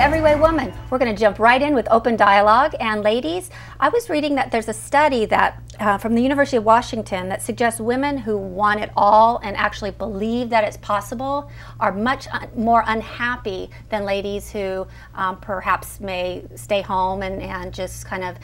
Every-Way Woman. We're going to jump right in with open dialogue. And ladies, I was reading that there's a study that from the University of Washington that suggests women who want it all and actually believe that it's possible are much more unhappy than ladies who perhaps may stay home and just kind of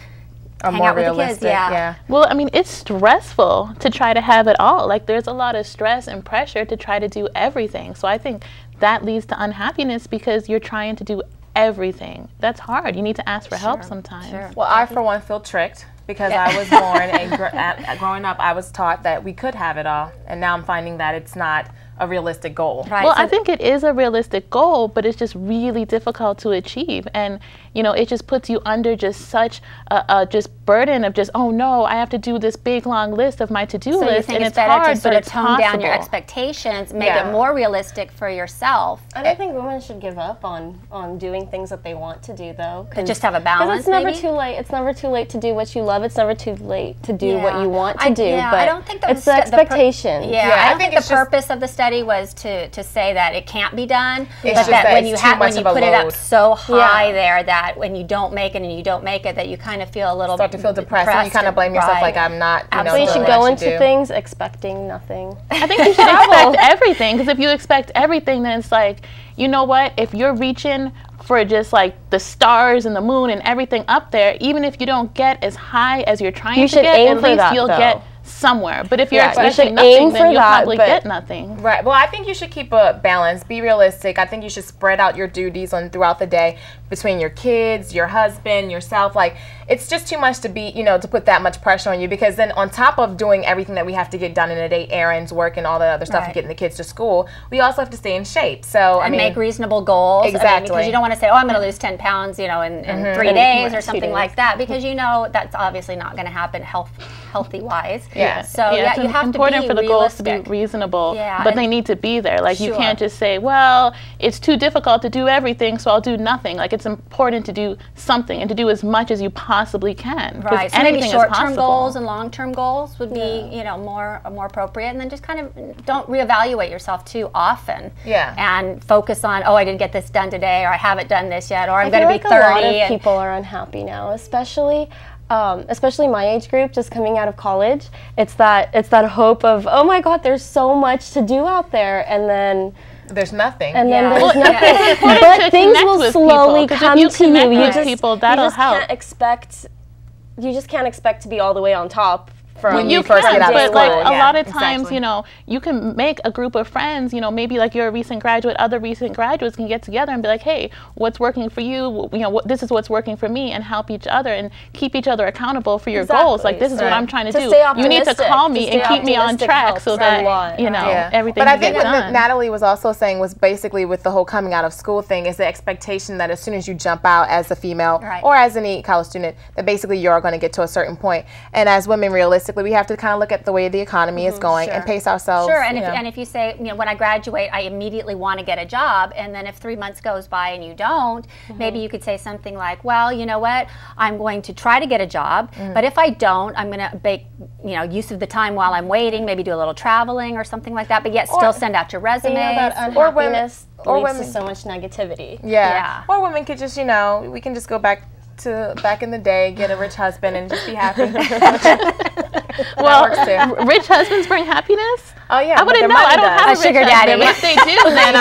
hang out with the kids. Yeah. Well, I mean, it's stressful to try to have it all. Like, there's a lot of stress and pressure to try to do everything. So I think that leads to unhappiness because you're trying to do everything. That's hard. You need to ask for help sometimes. Well, I, for one, feel tricked because I was born and growing up, I was taught that we could have it all. And now I'm finding that it's not a realistic goal. Right. Well, I think it is a realistic goal, but it's just really difficult to achieve. And, you know, it just puts you under just such a burden of just, oh no, I have to do this big long list of my to-do list. So you think and it's better hard, to sort of tone down your possible. expectations, make it more realistic for yourself. I don't think women should give up on doing things that they want to do, though. But just have a balance, it's never too late. It's never too late to do what you love. It's never too late to do what you want to do. Yeah, but I don't think that it's the expectation. I don't think the purpose of the study was to say that it can't be done, but that when you put it up so high there that when you don't make it and you don't make it, that you kind of feel a little start to feel depressed and you kind of blame yourself like I'm not. So you should go into things expecting nothing. I think you should expect everything, because if you expect everything, then it's like, you know what, if you're reaching for just like the stars and the moon and everything up there, even if you don't get as high as you're trying to get, at least you'll get somewhere. But if you're expecting nothing, then you'll probably get nothing. Right. Well, I think you should keep a balance, be realistic. I think you should spread out your duties throughout the day between your kids, your husband, yourself. Like, it's just too much to be, to put that much pressure on you, because then on top of doing everything that we have to get done in a day, errands, work, and all the other stuff, and getting the kids to school, we also have to stay in shape. So and make reasonable goals. Exactly. Because you don't want to say, oh, I'm going to lose 10 pounds, in 3 days or something like that, because that's obviously not going to happen healthy-wise. Yeah. So you have to be important for the goals to be reasonable, but they need to be there. Like, you can't just say, well, it's too difficult to do everything, so I'll do nothing. Like, it's important to do something and to do as much as you possibly can. Right. So maybe short-term goals and long-term goals would be, more appropriate, and then just kind of don't reevaluate yourself too often. Yeah. And focus on, oh, I didn't get this done today, or I haven't done this yet, or I'm going to be 30. A lot of people are unhappy now, especially my age group, just coming out of college. It's that hope of, oh my God, there's so much to do out there, and then there's nothing. And then there's nothing. But things will slowly come to you. That'll help. You just can't expect to be all the way on top. When you first get out of school. But like a lot of times, you can make a group of friends, maybe like you're a recent graduate, other recent graduates can get together and be like, hey, what's working for you? This is what's working for me, and help each other and keep each other accountable for your goals. Like, this is what I'm trying to do. You need to call me and keep me on track so that, everything But I think gets what done. Natalie was also saying was basically with the whole coming out of school thing is the expectation that as soon as you jump out as a female or as any college student, that basically you're going to get to a certain point. And as women, realistically, we have to kind of look at the way the economy is going and pace ourselves. Sure, and if you say, when I graduate, I immediately want to get a job, and then if 3 months goes by and you don't, maybe you could say something like, well, you know what, I'm going to try to get a job, but if I don't, I'm going to make use of the time while I'm waiting, maybe do a little traveling or something like that, but yet still send out your resume. That unhappiness leads to so much negativity. Yeah. Or women could just, we can just go back in the day, get a rich husband, and just be happy. Well, rich husbands bring happiness? Oh yeah, I wouldn't know. I don't have a sugar rich daddy. But if they do, then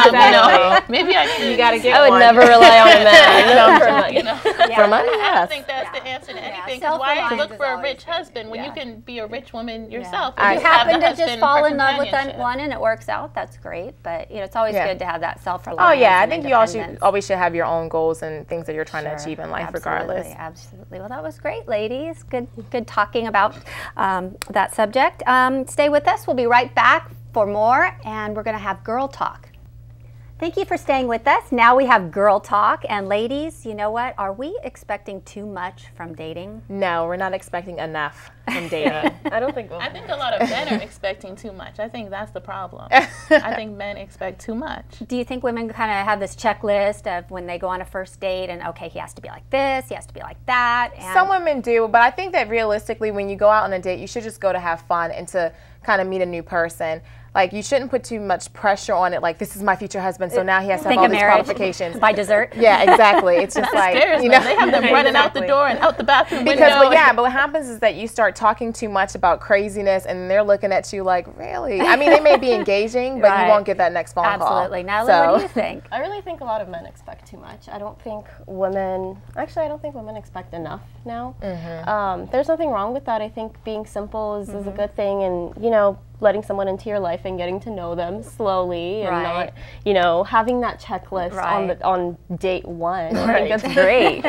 maybe you gotta get one. I would never rely on a man for money. For money, I don't think that's the answer to anything. Because why look for a rich husband when you can be a rich woman yourself? If you happen to just fall in love with one and it works out, that's great. But it's always good to have that self-reliance. Oh yeah, I think you always should have your own goals and things that you're trying to achieve in life, regardless. Absolutely. Well, that was great, ladies. Good talking about that subject. Stay with us. We'll be right back for more, and we're going to have Girl Talk. Thank you for staying with us. Now we have Girl Talk, and ladies, you know what? Are we expecting too much from dating? No, we're not expecting enough from dating. I don't think. I think a lot of men are expecting too much. I think that's the problem. I think men expect too much. Do you think women kind of have this checklist of when they go on a first date and, okay, he has to be like this, he has to be like that? And some women do, but I think that realistically when you go out on a date, you should just go to have fun and to kind of meet a new person. like you shouldn't put too much pressure on it. Like, this is my future husband, so now he has to have Think all of these marriage qualifications. by dessert. Yeah, exactly. It's just like, Scares you them. know, They have them running out the door and out the bathroom window. but what happens is that you start talking too much about craziness, and they're looking at you like, really? I mean, they may be engaging, but you won't get that next phone call. Absolutely. Natalie, what do you think? I really think a lot of men expect too much. I don't think women expect enough now. There's nothing wrong with that. I think being simple is a good thing, and, you know, letting someone into your life and getting to know them slowly and not, you know, having that checklist on date one. I think that's great.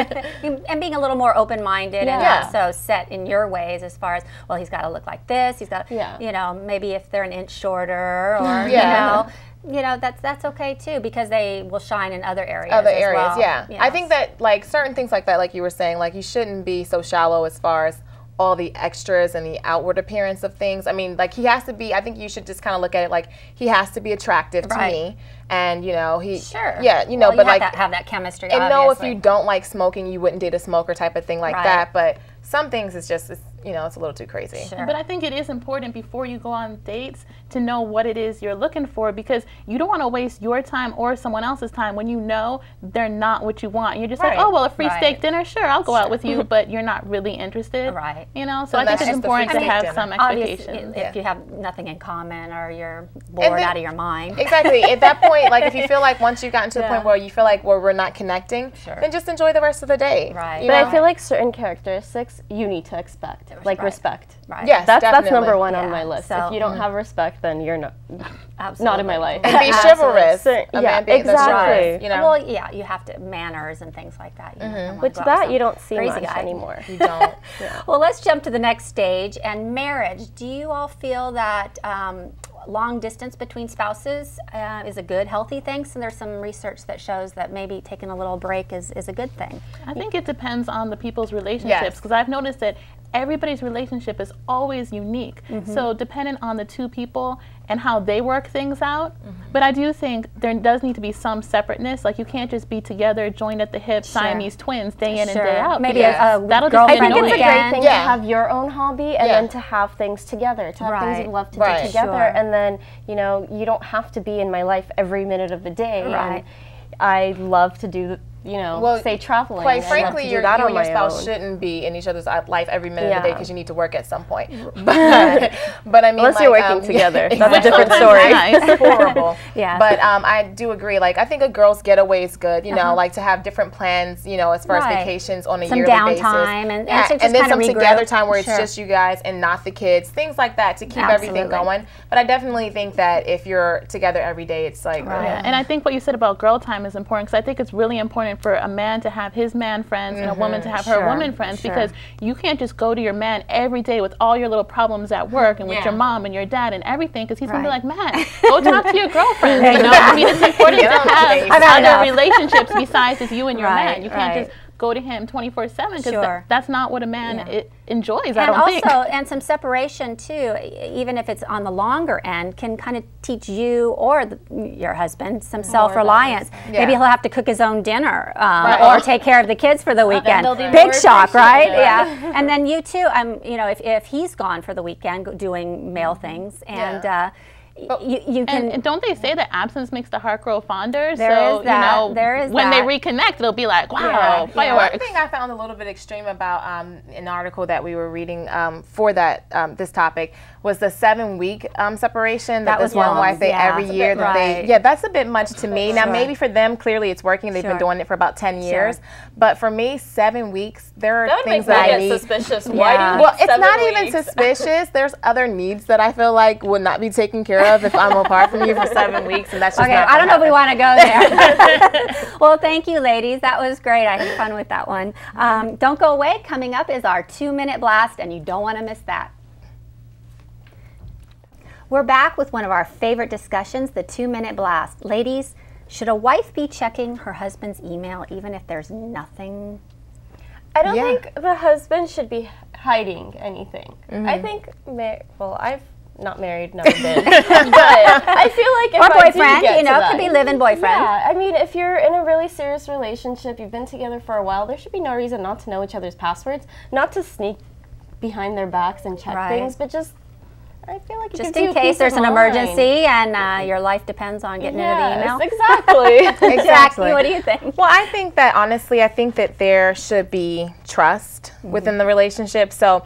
And being a little more open-minded and also set in your ways as far as, well, he's got to look like this, he's got, you know, maybe if they're an inch shorter or, you know, that's okay too, because they will shine in other areas. Yeah. You know. I think that, like, certain things like that, like you were saying, like, you shouldn't be so shallow as far as all the extras and the outward appearance of things. I mean, like, he has to be, I think you should just kind of look at it like, he has to be attractive to me. And, you know, he, you know, but you like, have that chemistry, and know if you don't like smoking, you wouldn't date a smoker type of thing like that. But some things, it's just, you know, it's a little too crazy. But I think it is important before you go on dates to know what it is you're looking for, because you don't want to waste your time or someone else's time when you know they're not what you want. You're just like, oh, well, a free steak dinner, sure, I'll go out with you, but you're not really interested. You know, so I think it's important to have some expectations. If you have nothing in common or you're bored out of your mind. Exactly. At that point, like, if you feel like once you've gotten to the point where you feel like, well, we're not connecting, then just enjoy the rest of the day. But I feel like certain characteristics you need to expect, like respect. Yes, that's number one on my list. So, if you don't have respect, then you're not in my life. And be chivalrous. Exactly. You know? Well, you have to, manners and things like that. You know, which that you don't see much anymore. You don't. Well, let's jump to the next stage, and marriage. Do you all feel that long distance between spouses is a good, healthy thing? So there's some research that shows that maybe taking a little break is a good thing. I think it depends on the people's relationships, because I've noticed that everybody's relationship is always unique. So depending on the two people and how they work things out. But I do think there does need to be some separateness. Like, you can't just be together, joined at the hip, Siamese twins, day in and day out. Maybe that'll just be I think annoying. it's a great thing to have your own hobby and then to have things together, to have things you love to do together. And then, you know, you don't have to be in my life every minute of the day. And I love to do, you know, say traveling. Quite frankly, you and your spouse own. shouldn't be in each other's life every minute of the day, because you need to work at some point. But I mean, unless you're working together, that's a different story. It's horrible. But I do agree. Like, I think a girl's getaway is good. You know, like to have different plans. You know, as far as vacations on a yearly basis, downtime and then some together time where it's just you guys and not the kids. Things like that to keep everything going. But I definitely think that if you're together every day, it's like And I think what you said about girl time is important, because I think it's really important for a man to have his man friends and a woman to have her woman friends, because you can't just go to your man every day with all your little problems at work and with your mom and your dad and everything, because he's going to be like, man, go talk to your girlfriend. You know, I mean, it's important to have other relationships besides just you and your man. You can't just go to him 24/7, because that's not what a man enjoys, I don't think. And some separation too, even if it's on the longer end, can kind of teach you or your husband some self-reliance. Maybe he'll have to cook his own dinner or take care of the kids for the weekend. Big shock, right? And then you too, you know, if he's gone for the weekend doing male things, and you can. And don't they say that absence makes the heart grow fonder? There is that. You know, when they reconnect, it'll be like, wow, fireworks. One thing I found a little bit extreme about an article that we were reading for that this topic was the 7-week separation. That was one wife every year that they. That's a bit much to me. Now maybe for them, clearly it's working. They've been doing it for about 10 years. But for me, 7 weeks, there are things that I need. Suspicious. Why do you Well, it's not even suspicious. There's other needs that I feel like would not be taken care of if I'm apart from you for 7 weeks, and that's just not I don't know if we want to go there. Well, thank you, ladies. That was great. I had fun with that one. Don't go away. Coming up is our 2-minute blast, and you don't want to miss that. We're back with one of our favorite discussions, the 2-minute blast. Ladies, should a wife be checking her husband's email even if there's nothing? I don't think the husband should be hiding anything. I think, well, I've not married, never been, but I feel like if or boyfriend, you know, could be live-in boyfriend. Yeah, I mean, if you're in a really serious relationship, you've been together for a while, there should be no reason not to know each other's passwords, not to sneak behind their backs and check things, but just I feel like just in case there's an emergency and your life depends on getting into the email. Exactly. Exactly. What do you think? Well, I think that honestly, I think that there should be trust within the relationship. So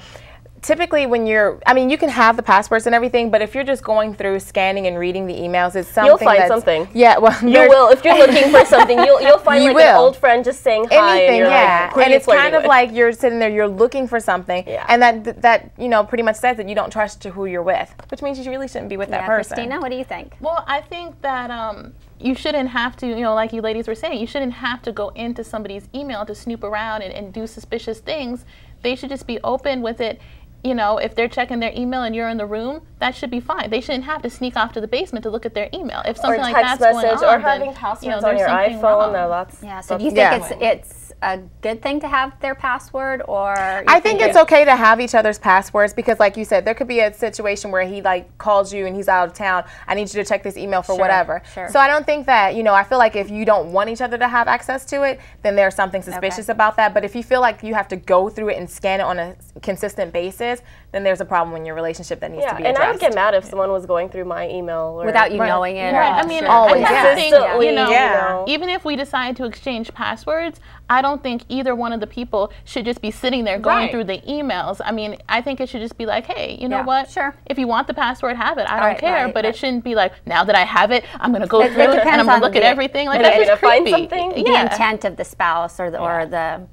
typically when you're, I mean, you can have the passwords and everything, but if you're just going through scanning and reading the emails, it's something you'll find something. Yeah, well, you will. If you're looking for something, you'll find like an old friend just saying hi. Anything, and yeah. Like, and it's kind of like you're sitting there, you're looking for something, and that you know pretty much says that you don't trust who you're with, which means you really shouldn't be with that person. Kristina, what do you think? Well, I think that you shouldn't have to, you know, like you ladies were saying, you shouldn't have to go into somebody's email to snoop around and do suspicious things. They should just be open with it. You know, if they're checking their email and you're in the room, that should be fine. They shouldn't have to sneak off to the basement to look at their email. If something like that's going on, or having passwords on your iPhone. No, that's so do you think it's a good thing to have their password, or I think it's okay to have each other's passwords because, like you said, there could be a situation where he like calls you and he's out of town. I need you to check this email for whatever. So I don't think that, you know, I feel like if you don't want each other to have access to it, then there's something suspicious about that. But if you feel like you have to go through it and scan it on a consistent basis, then there's a problem in your relationship that needs to be addressed. And I would get mad if someone was going through my email without you knowing it. Right. I mean, always. I think, you know, even if we decide to exchange passwords, I don't think either one of the people should just be sitting there going through the emails. I mean, I think it should just be like, hey, you know what? Sure. If you want the password, have it. I don't care. But it shouldn't be like, now that I have it, I'm going to go through it and I'm going to look at everything. Like, that's just creepy. Find something? The intent of the spouse or the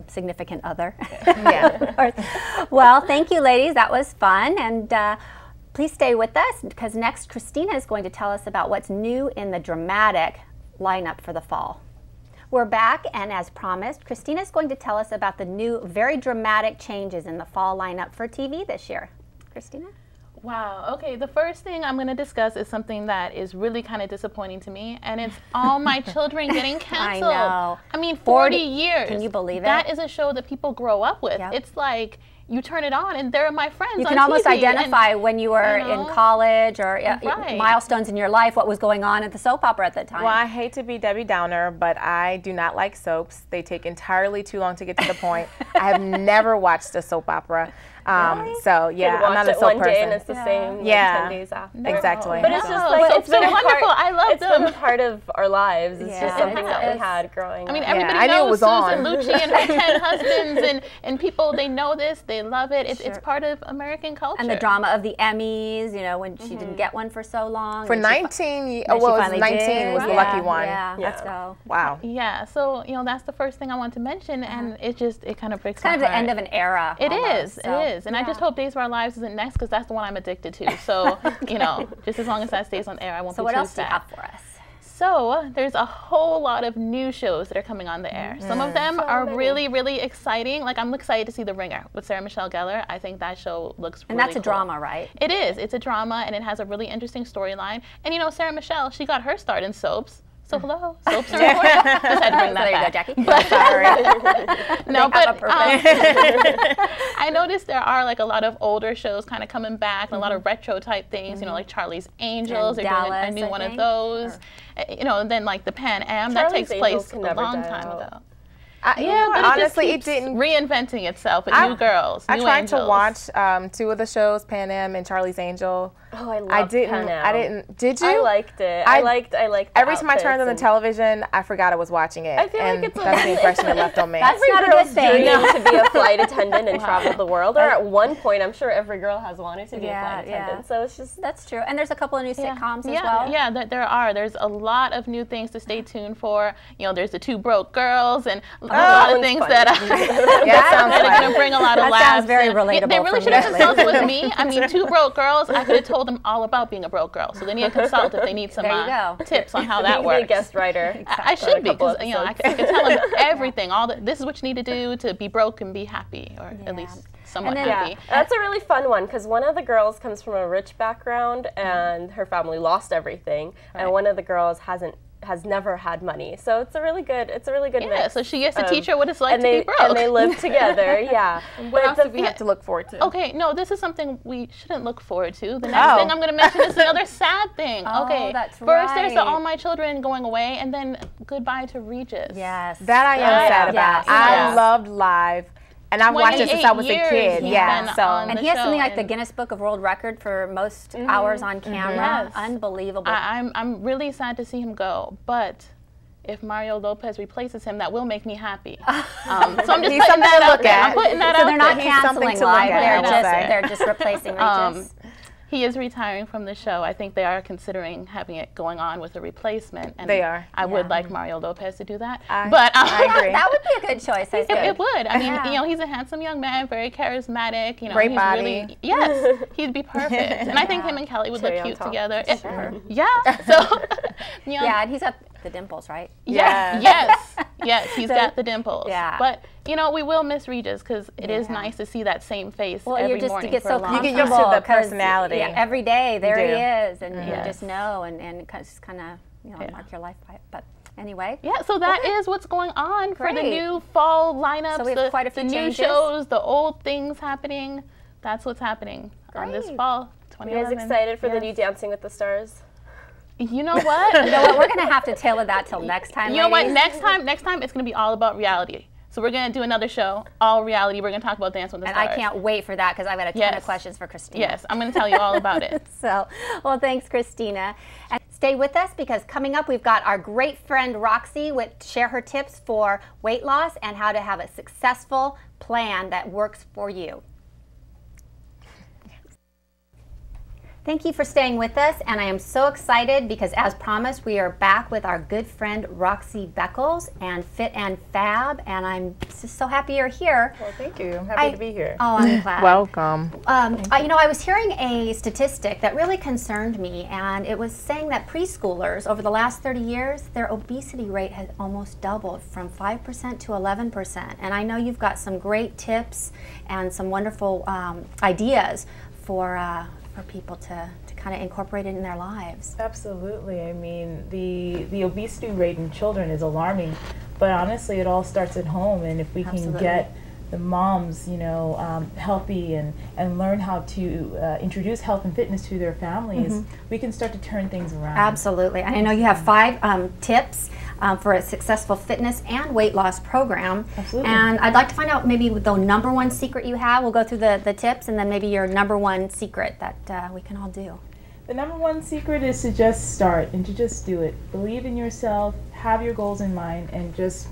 significant other. Well, thank you, ladies. That was fun. And please stay with us because next Kristina is going to tell us about what's new in the dramatic lineup for the fall. We're back, and as promised, Kristina is going to tell us about the new, very dramatic changes in the fall lineup for TV this year. Kristina? Wow. Okay, the first thing I'm going to discuss is something that is really kind of disappointing to me, and it's All My Children getting canceled. I know. I mean, 40 years. Can you believe it? That is a show that people grow up with. It's like you turn it on and they're my friends. You can almost identify when you were in college or milestones in your life, what was going on at the soap opera at that time. Well, I hate to be Debbie Downer, but I do not like soaps. They take entirely too long to get to the point. I have never watched a soap opera. So yeah, I'm not a soap one person. Day and it's the same. Like 10 days after. Exactly. But it's just like it's been wonderful. I love them. It's been a part of our lives. It's just something that we had growing up. I mean, everybody knows Susan Lucci and her 10 husbands, and people, they know this, they love it. It's part of American culture. And the drama of the Emmys, you know, when she didn't get one for so long. For 19, well, it was 19 was the lucky one. So wow. Yeah, so you know that's the first thing I want to mention, and it kind of breaks my heart. It's kind of the end of an era. It is, and I just hope Days of Our Lives isn't next because that's the one I'm addicted to. So you know, just as long as that stays on air, I won't be too sad. So what else do you have for us? So there's a whole lot of new shows that are coming on the air. Some of them are really, really exciting. Like I'm excited to see The Ringer with Sarah Michelle Gellar. I think that show looks really cool. And that's a drama, right? It is. It's a drama, and it has a really interesting storyline. And you know, Sarah Michelle, she got her start in soaps. So hello, soaps are important. Just had to bring that back. There you go, Jackie. But, sorry. No, but I noticed there are like a lot of older shows kind of coming back, and a lot of retro type things. You know, like Charlie's Angels. They're doing a new one of those. You know, and then like the Pan Am that takes place a long time ago. Yeah, but honestly, it didn't reinventing itself with new girls. I tried to watch 2 of the shows, Pan Am and Charlie's Angel. Oh, I loved Pan Am. I didn't. Did you? I liked it. I liked. Every time I turned on the television, I forgot I was watching it. I feel like that's the impression it left on me. That's not a good thing. To be a flight attendant and travel the world, or at one point, I'm sure every girl has wanted to be a flight attendant. So it's just that's true. And there's a couple of new sitcoms as well. Yeah, there are. There's a lot of new things to stay tuned for. You know, there's the 2 Broke Girls and a lot of things that are going to bring a lot of laughs. That sounds very relatable. They really should have consulted with me. I mean, 2 broke girls, I could have told them all about being a broke girl. So they need a consult if they need some tips on how that works. Be a guest writer. I should be, because you know, I can tell them everything. This is what you need to do to be broke and be happy, or at least somewhat happy. Yeah, that's a really fun one, because one of the girls comes from a rich background and her family lost everything, and one of the girls has never had money, so it's a really good mix. So she gets to teach her what it's like to be broke. And they live together, What else do we have to look forward to? Okay, no, this is something we shouldn't look forward to. The next thing I'm going to mention is another sad thing. Okay, that's first there's the All My Children going away, and then goodbye to Regis. Yes. That I am sad about. I loved Live. And I've watched it since I was a kid. Yeah. So and he has something like the Guinness Book of World Record for most hours on camera. Yes. Unbelievable. I'm really sad to see him go, but if Mario Lopez replaces him, that will make me happy. So I'm just putting that out there. I'm putting that out there. So they're not canceling live. They're just replacing Regis. He is retiring from the show. I think they are considering having it going on with a replacement. And they are. I would like Mario Lopez to do that. I agree. That would be a good choice. I think. It would. I mean, you know, he's a handsome young man, very charismatic. You know, great he's body. Really, yes, he'd be perfect. And I think him and Kelly would look cute together. Yeah. So, you know, yeah, and he's got the dimples, right? Yeah. Yes, he's got the dimples. Yeah. But you know, we will miss Regis because it is nice to see that same face every morning. You get so you get used to the personality. Yeah, every day there he is, and you just know, and just kind of mark your life by it. But anyway. Yeah, so that is what's going on for the new fall lineups. So we have quite a few the changes. New shows, the old things happening. That's what's happening on this fall. 2011. You guys excited for the new Dancing with the Stars? You know what? We're gonna have to tailor that till next time. You know what? Next time it's gonna be all about reality. So we're gonna do another show, all reality. We're gonna talk about Dance with the Stars. And I can't wait for that because I've got a ton of questions for Kristina. Yes, I'm gonna tell you all about it. So, well, thanks, Kristina. And stay with us because coming up we've got our great friend Roxie to share her tips for weight loss and how to have a successful plan that works for you. Thank you for staying with us, and I am so excited because, as promised, we are back with our good friend Roxie Beckles and Fit and Fab, and I'm just so happy you're here. Well, thank you. I'm happy to be here. Oh, I'm glad. Welcome. You know, I was hearing a statistic that really concerned me, and it was saying that preschoolers, over the last 30 years, their obesity rate has almost doubled from 5% to 11%. And I know you've got some great tips and some wonderful ideas for people to kind of incorporate it in their lives. Absolutely. I mean, the obesity rate in children is alarming, but honestly, it all starts at home. And if we can get the moms, healthy and learn how to introduce health and fitness to their families, we can start to turn things around. Absolutely. And I know you have 5 tips for a successful fitness and weight loss program. Absolutely. And I'd like to find out maybe the number one secret you have. We'll go through the tips and then maybe your number one secret that we can all do. The number one secret is to just start and to just do it. Believe in yourself, have your goals in mind, and just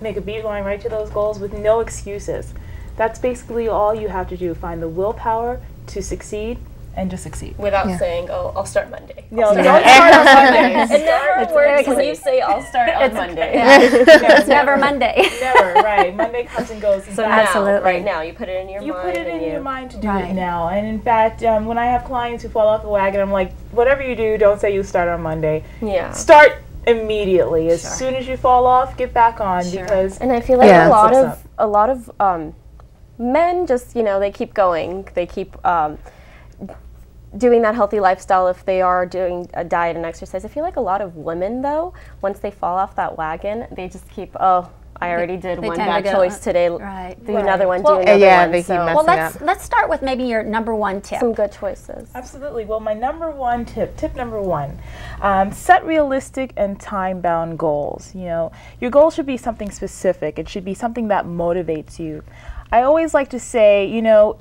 make a beeline right to those goals with no excuses. That's basically all you have to do. Find the willpower to succeed and just succeed. Without saying, oh, I'll start Monday. No, don't start on Monday. It never works when you say, I'll start on Monday. It's never Monday. Never, right. Monday comes and goes. So now, right now, you put it in your mind. You put it in your mind to do it now. And in fact, when I have clients who fall off the wagon, I'm like, whatever you do, don't say you start on Monday. Yeah. Start immediately. As soon as you fall off, get back on because. And I feel like a lot of men just they keep going. They keep doing that healthy lifestyle if they are doing a diet and exercise. I feel like a lot of women though, once they fall off that wagon, they just keep I already did one bad choice today. Right. Do another one. Do another one. They keep messing up. Let's start with maybe your number one tip. Some good choices. Absolutely. Well, my number one tip number one, set realistic and time-bound goals. Your goal should be something specific. It should be something that motivates you. I always like to say,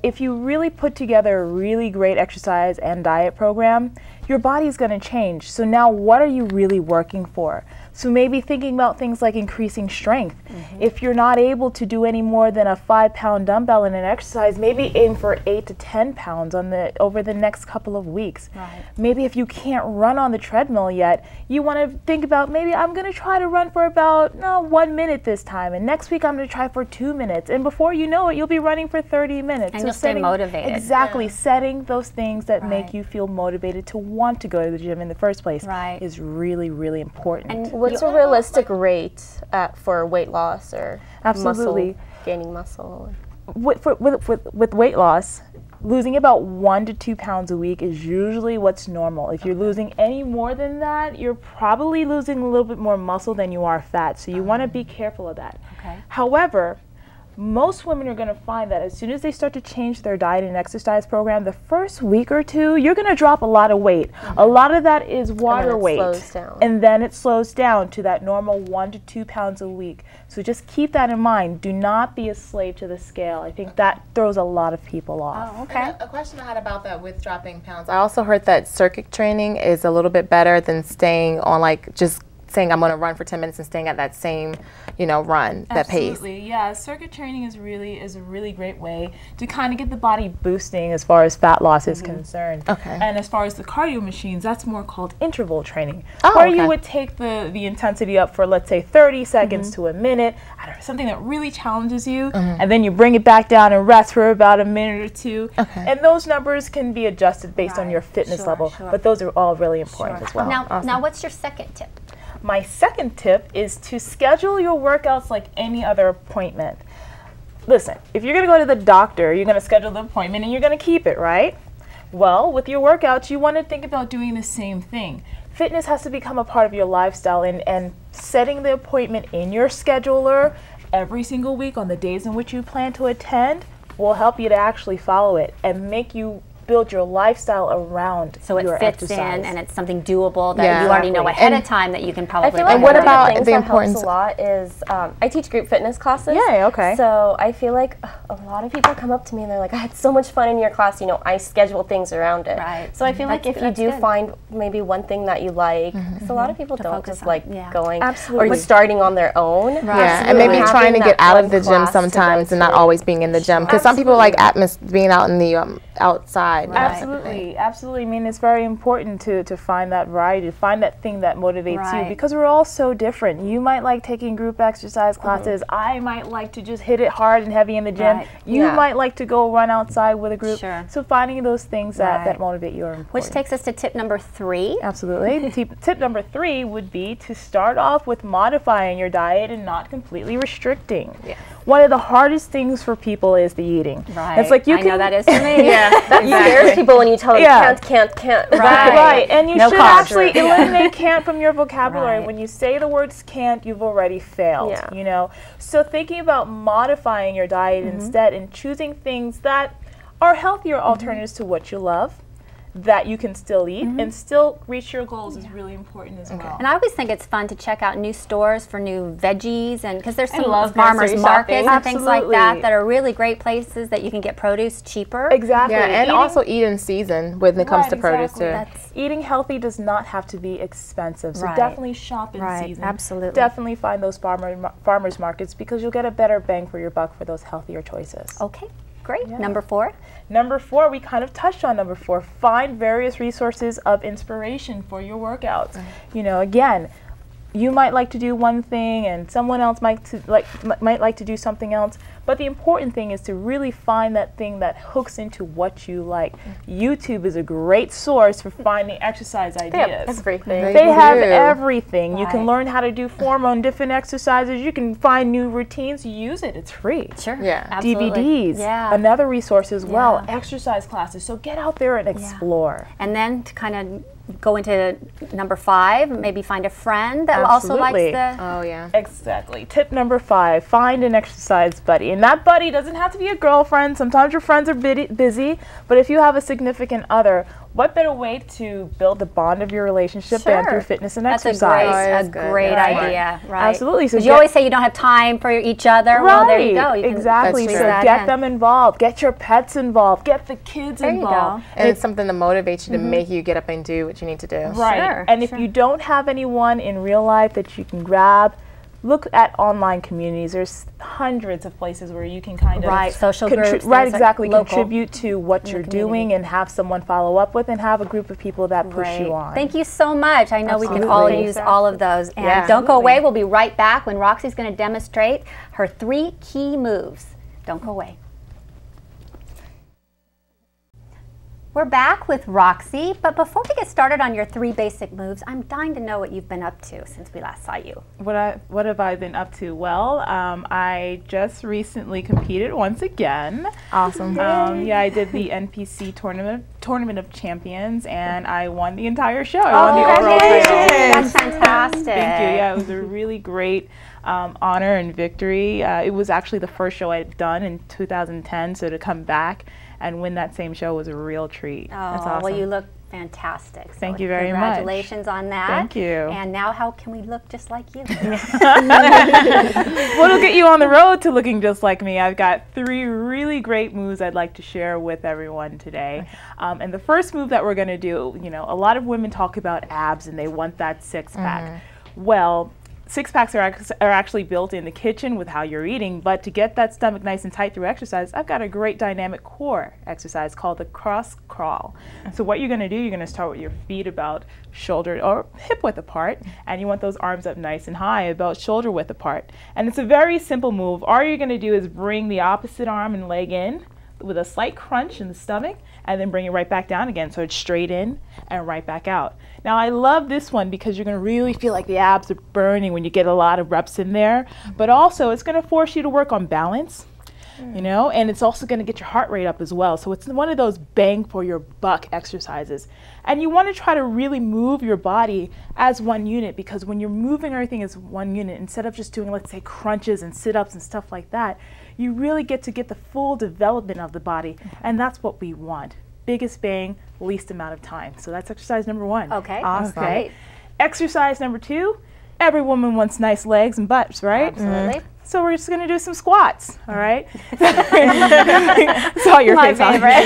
if you really put together a really great exercise and diet program, your body's going to change. So now what are you really working for? So maybe thinking about things like increasing strength. If you're not able to do any more than a 5-pound dumbbell in an exercise, maybe aim for 8 to 10 pounds over the next couple of weeks. Right. Maybe if you can't run on the treadmill yet, you want to think about maybe I'm going to try to run for about 1 minute this time, and next week I'm going to try for 2 minutes, and before you know it, you'll be running for 30 minutes. And you'll stay motivated. Exactly. Setting those things that make you feel motivated to want to go to the gym in the first place is really, really important. And what's a realistic rate for weight loss or gaining muscle? With weight loss, losing about 1 to 2 pounds a week is usually what's normal. If you're losing any more than that, you're probably losing a little bit more muscle than you are fat. So you want to be careful of that. Okay. However, most women are going to find that as soon as they start to change their diet and exercise program, the first week or two, you're going to drop a lot of weight. A lot of that is water weight. Slows down. And then it slows down to that normal 1 to 2 pounds a week. So just keep that in mind. Do not be a slave to the scale. I think that throws a lot of people off. Oh, okay. A question I had about that with dropping pounds. I also heard that circuit training is a little bit better than staying on like just saying I'm going to run for 10 minutes and staying at that same, run, that pace. Absolutely, yeah. Circuit training is a really great way to kind of get the body boosting as far as fat loss is concerned. Okay. And as far as the cardio machines, that's more called interval training, Oh, where okay. you would take the intensity up for, let's say, 30 seconds to a minute, I don't know, something that really challenges you, and then you bring it back down and rest for about a minute or two. Okay. And those numbers can be adjusted based on Right. your fitness Sure, level, sure. but those are all really important as well. Now, what's your second tip? My second tip is to schedule your workouts like any other appointment. Listen, if you're going to go to the doctor, you're going to schedule the appointment and you're going to keep it, right? Well, with your workouts, you want to think about doing the same thing. Fitness has to become a part of your lifestyle, and setting the appointment in your scheduler every single week on the days in which you plan to attend will help you to actually follow it and make you build your lifestyle around So your it fits exercise. in and it's something doable that Yeah. you already know Exactly. ahead of time that you can probably I feel like And one what of the about things the that importance- helps a lot is I teach group fitness classes. Yay, okay. So I feel like a lot of people come up to me and they're like, I had so much fun in your class, I schedule things around it. Right. So I feel like if you That's do good. find maybe one thing that you like, because a lot of people don't focus just on, like yeah. going Absolutely. or starting on their own. Right. Yeah, and Absolutely. maybe Having trying to that get out of one the gym class to go sometimes and not to. always being in the gym. Because some people like being out in the outside. Absolutely, absolutely. I mean, it's very important to find that variety, to find that thing that motivates Right. you, because we're all so different. You might like taking group exercise classes. I might like to just hit it hard and heavy in the gym. Right. You Yeah. might like to go run outside with a group. Sure. So finding those things that Right. motivate you are important. Which takes us to tip number 3. Absolutely. Tip number 3 would be to start off with modifying your diet and not completely restricting. Yeah. One of the hardest things for people is the eating. Right. It's like you I can know that is for me. That scares people when you tell them Yeah. can't. Right. Right, and you No should carbs. actually eliminate can't from your vocabulary. Right. When you say the words can't, you've already failed, Yeah. So thinking about modifying your diet instead and choosing things that are healthier alternatives to what you love, that you can still eat and still reach your goals is really important as well. And I always think it's fun to check out new stores for new veggies, and because there's some love farmers grocery markets shopping. and things like that Absolutely. that are really great places that you can get produce cheaper. Exactly. Yeah, and Eating- also eat in season when it comes to produce exactly. too. That's Eating healthy does not have to be expensive, so Right. definitely shop in Right, season. absolutely. Definitely find those farmers markets, because you'll get a better bang for your buck for those healthier choices. okay. Great. Number 4. Number 4, we kind of touched on number 4. Find various resources of inspiration for your workouts. Again, you might like to do one thing and someone else might like to do something else, but the important thing is to really find that thing that hooks into what you like. YouTube is a great source for finding exercise They ideas. have everything. They They have do. everything. You can Right. learn how to do form on different exercises. You can find new routines. Use it. It's free. Sure. Yeah. Absolutely. DVDs, Yeah. another resource as well. Yeah. Exercise classes. So get out there and explore. And then to kind of go into number 5, maybe find a friend that also Absolutely. likes the. Oh yeah. Exactly. Tip number 5, find an exercise buddy. And that buddy doesn't have to be a girlfriend. Sometimes your friends are busy, but if you have a significant other, what better way to build the bond of your relationship than Sure. through fitness and That's exercise? That's a good. great That's idea, right? Absolutely. So 'Cause you get- always say you don't have time for each other. Well, there you go. You can exactly. That's So true. that get in. them involved. Get your pets involved. Get the kids There you involved. go. And it's something to motivate you to make you get up and do what you need to do. Right. Sure, And if sure. you don't have anyone in real life that you can grab, look at online communities. There's hundreds of places where you can kind of Right, social groups, right, things like exactly, local contribute to what you're doing and have someone follow up with and have a group of people that push you on. Thank you so much. I know we can all Absolutely. use all of those. And Yeah. don't go Absolutely. away. We'll be right back when Roxie's going to demonstrate her 3 key moves. Don't go away. We're back with Roxie, but before we get started on your 3 basic moves, I'm dying to know what you've been up to since we last saw you. What have I been up to? Well, I just recently competed once again. Awesome. Yeah, I did the NPC Tournament of Champions, and I won the entire show. I won the overall title. That's fantastic. Thank you. Yeah, it was a really great honor and victory. It was actually the first show I'd done in 2010, so to come back and win that same show was a real treat. Oh, That's awesome. well, you look fantastic. So Thank you very much. Congratulations on that. Thank you. And now how can we look just like you? What'll get you on the road to looking just like me? I've got 3 really great moves I'd like to share with everyone today. And the first move that we're going to do, you know, a lot of women talk about abs and they want that 6-pack. Well, 6-packs are actually built in the kitchen with how you're eating, but to get that stomach nice and tight through exercise, I've got a great dynamic core exercise called the cross crawl. So what you're going to do, you're going to start with your feet about shoulder or hip width apart, and you want those arms up nice and high, about shoulder width apart. And it's a very simple move. All you're going to do is bring the opposite arm and leg in with a slight crunch in the stomach, and then bring it right back down again. So it's straight in and right back out. Now I love this one because you're gonna really feel like the abs are burning when you get a lot of reps in there, but also it's gonna force you to work on balance, you know, and it's also gonna get your heart rate up as well. So it's one of those bang for your buck exercises. And you wanna try to really move your body as one unit, because when you're moving everything as one unit, instead of just doing, let's say, crunches and sit-ups and stuff like that, you really get to get the full development of the body, and that's what we want. Biggest bang, least amount of time. So that's exercise number 1. Okay. Awesome. Okay. Exercise number 2, every woman wants nice legs and butts, right? Absolutely. So we're just going to do some squats, all right? Saw your My face on favorite.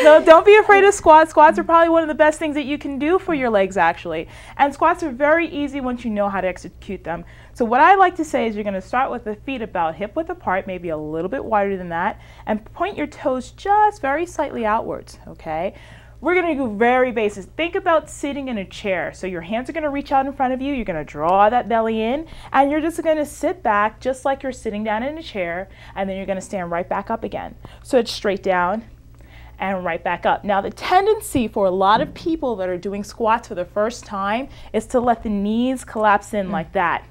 No, don't be afraid of squats. Squats are probably one of the best things that you can do for your legs, actually. And squats are very easy once you know how to execute them. So what I like to say is you're going to start with the feet about hip width apart, maybe a little bit wider than that, and point your toes just very slightly outwards, okay? We're going to go very basic. Think about sitting in a chair. So your hands are going to reach out in front of you. You're going to draw that belly in, and you're just going to sit back just like you're sitting down in a chair, and then you're going to stand right back up again. So it's straight down and right back up. Now the tendency for a lot of people that are doing squats for the first time is to let the knees collapse in like that.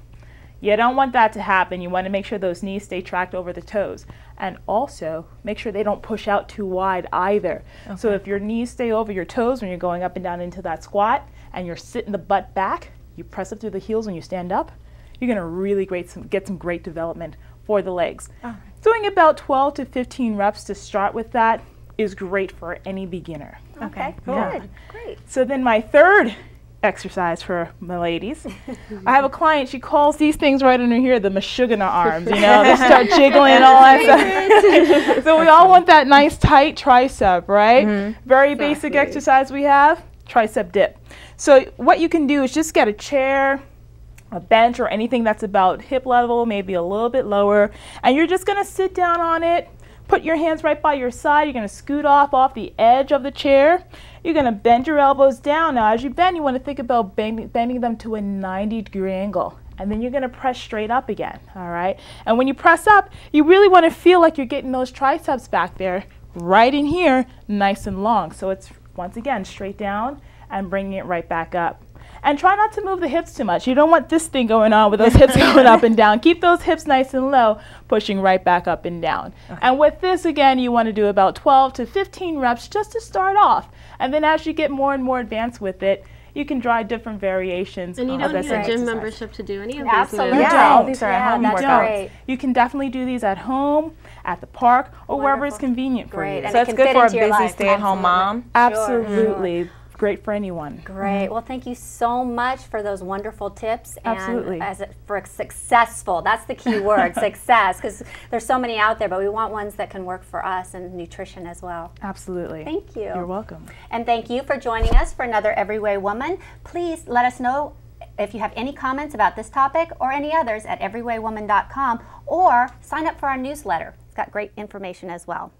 You don't want that to happen. You want to make sure those knees stay tracked over the toes. And also, make sure they don't push out too wide either. Okay. So if your knees stay over your toes when you're going up and down into that squat, and you're sitting the butt back, you press up through the heels when you stand up, you're going to really get some great development for the legs. Okay. Doing about 12 to 15 reps to start with that is great for any beginner. Okay, Cool. Good, great. So then my third exercise for my ladies. I have a client, she calls these things right under here the Meshuggah arms, you know, they start jiggling and all that stuff. So we all want that nice tight tricep, right? Very basic exercise we have, tricep dip. So what you can do is just get a chair, a bench, or anything that's about hip level, maybe a little bit lower, and you're just going to sit down on it. Put your hands right by your side. You're going to scoot off the edge of the chair. You're going to bend your elbows down. Now, as you bend, you want to think about bending them to a 90-degree angle. And then you're going to press straight up again, all right? And when you press up, you really want to feel like you're getting those triceps back there, right in here, nice and long. So it's, once again, straight down and bringing it right back up. And try not to move the hips too much. You don't want this thing going on with those hips going up and down. Keep those hips nice and low, pushing right back up and down. Okay. And with this, again, you want to do about 12 to 15 reps just to start off. And then as you get more and more advanced with it, you can try different variations. And you don't need a gym membership to do any of these. Absolutely. moves. Yeah, these are at home that's workouts. great. You can definitely do these at home, at the park, or wherever it's convenient for Great. you. And So it it's can good fit for a into your busy life. stay-at-home mom. Absolutely. Great for anyone. Great. Well, thank you so much for those wonderful tips. Absolutely. And for successful, that's the key word, success, because there's so many out there, but we want ones that can work for us and nutrition as well. Absolutely. Thank you. You're welcome. And thank you for joining us for another Everyway Woman. Please let us know if you have any comments about this topic or any others at everywaywoman.com, or sign up for our newsletter. It's got great information as well.